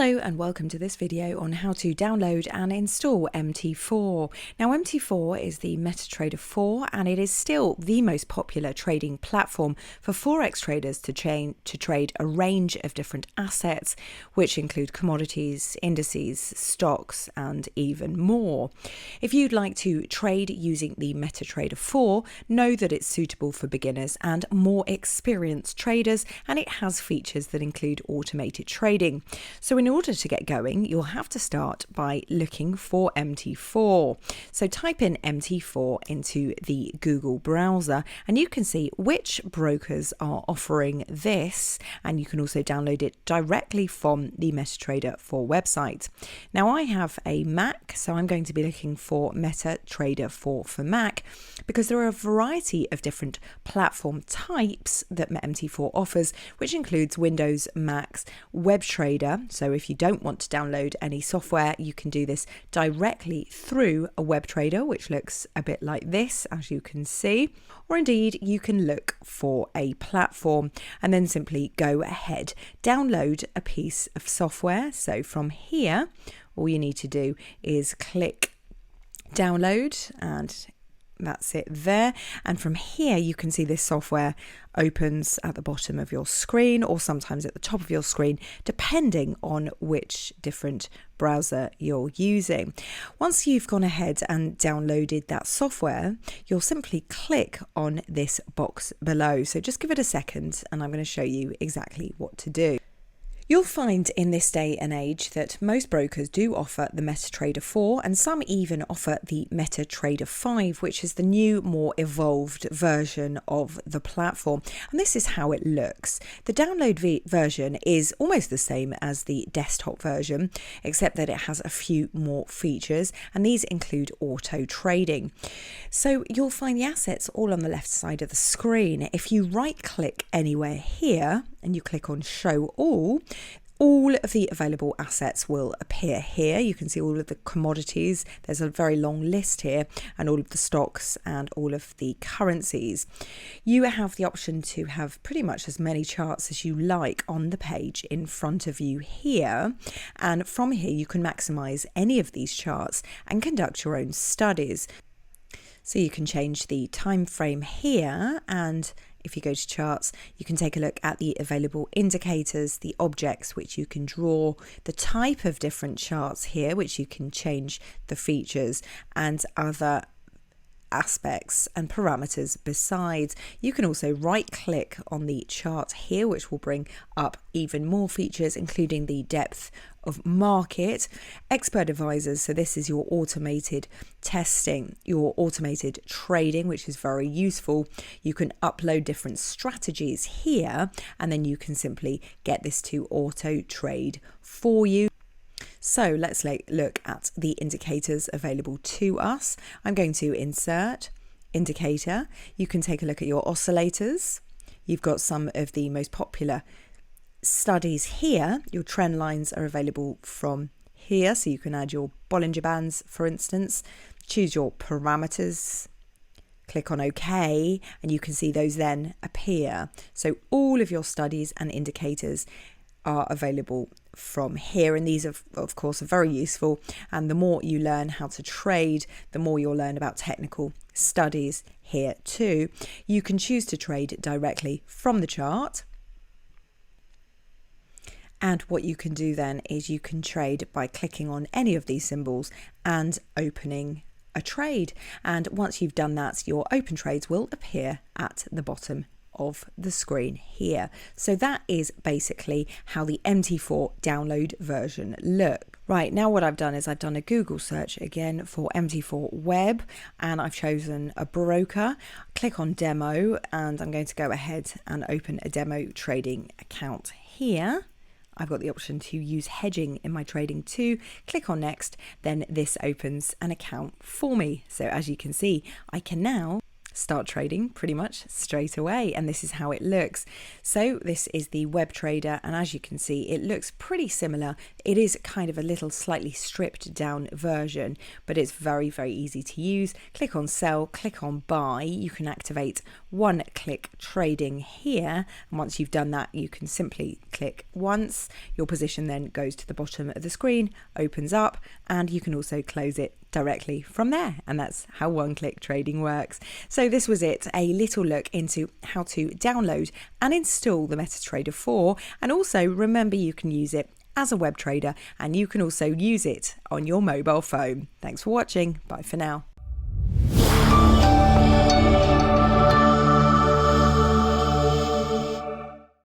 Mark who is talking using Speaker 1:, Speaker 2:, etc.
Speaker 1: Hello and welcome to this video on how to download and install MT4. Now MT4 is the MetaTrader 4 and it is still the most popular trading platform for Forex traders to trade a range of different assets, which include commodities, indices, stocks and even more. If you'd like to trade using the MetaTrader 4, know that it's suitable for beginners and more experienced traders, and it has features that include automated trading. So in order to get going, you'll have to start by looking for MT4. So type in MT4 into the Google browser and you can see which brokers are offering this, and you can also download it directly from the MetaTrader 4 website. Now I have a Mac, so I'm going to be looking for MetaTrader 4 for Mac because there are a variety of different platform types that MT4 offers, which includes Windows, Macs, WebTrader. So if you don't want to download any software, you can do this directly through a web trader, which looks a bit like this, as you can see. Or indeed, you can look for a platform and then simply go ahead, download a piece of software. So from here, all you need to do is click download and that's it there. And from here you can see this software opens at the bottom of your screen or sometimes at the top of your screen, depending on which different browser you're using. Once you've gone ahead and downloaded that software, you'll simply click on this box below. So just give it a second and I'm going to show you exactly what to do. You'll find in this day and age that most brokers do offer the MetaTrader 4 and some even offer the MetaTrader 5, which is the new, more evolved version of the platform. And this is how it looks. The download version is almost the same as the desktop version, except that it has a few more features, and these include auto trading. So you'll find the assets all on the left side of the screen. If you right click anywhere here and you click on show all of the available assets will appear here. You can see all of the commodities. There's a very long list here, and all of the stocks and all of the currencies. You have the option to have pretty much as many charts as you like on the page in front of you here. And from here, you can maximize any of these charts and conduct your own studies. So you can change the time frame here, and if you go to charts, you can take a look at the available indicators, the objects which you can draw, the type of different charts here, which you can change the features, and other aspects and parameters besides. You can also right click on the chart here, which will bring up even more features, including the depth of market, expert advisors. So this is your automated testing, your automated trading, which is very useful. You can upload different strategies here, and then you can simply get this to auto trade for you. So let's look at the indicators available to us. I'm going to insert indicator. You can take a look at your oscillators. You've got some of the most popular studies here. Your trend lines are available from here, so you can add your Bollinger Bands, for instance. Choose your parameters, click on OK, and you can see those then appear. So all of your studies and indicators are available from here, and these of course are very useful, and the more you learn how to trade, the more you'll learn about technical studies here too. You can choose to trade directly from the chart, and what you can do then is you can trade by clicking on any of these symbols and opening a trade, and once you've done that, your open trades will appear at the bottom of the screen here. So that is basically how the MT4 download version looks. Right, now what I've done is I've done a Google search again for MT4 web, and I've chosen a broker. Click on demo, and I'm going to go ahead and open a demo trading account here. I've got the option to use hedging in my trading too. Click on next, then this opens an account for me. So as you can see, I can now start trading pretty much straight away. And this is how it looks. So this is the web trader, and as you can see, it looks pretty similar. It is kind of a little slightly stripped down version, but it's very, very easy to use. Click on sell, click on buy. You can activate one-click trading here, and once you've done that, you can simply click once. Your position then goes to the bottom of the screen, opens up, and you can also close it directly from there. And that's how one-click trading works. So this was it, a little look into how to download and install the MetaTrader 4. And also remember, you can use it as a web trader, and you can also use it on your mobile phone. Thanks for watching. Bye for now.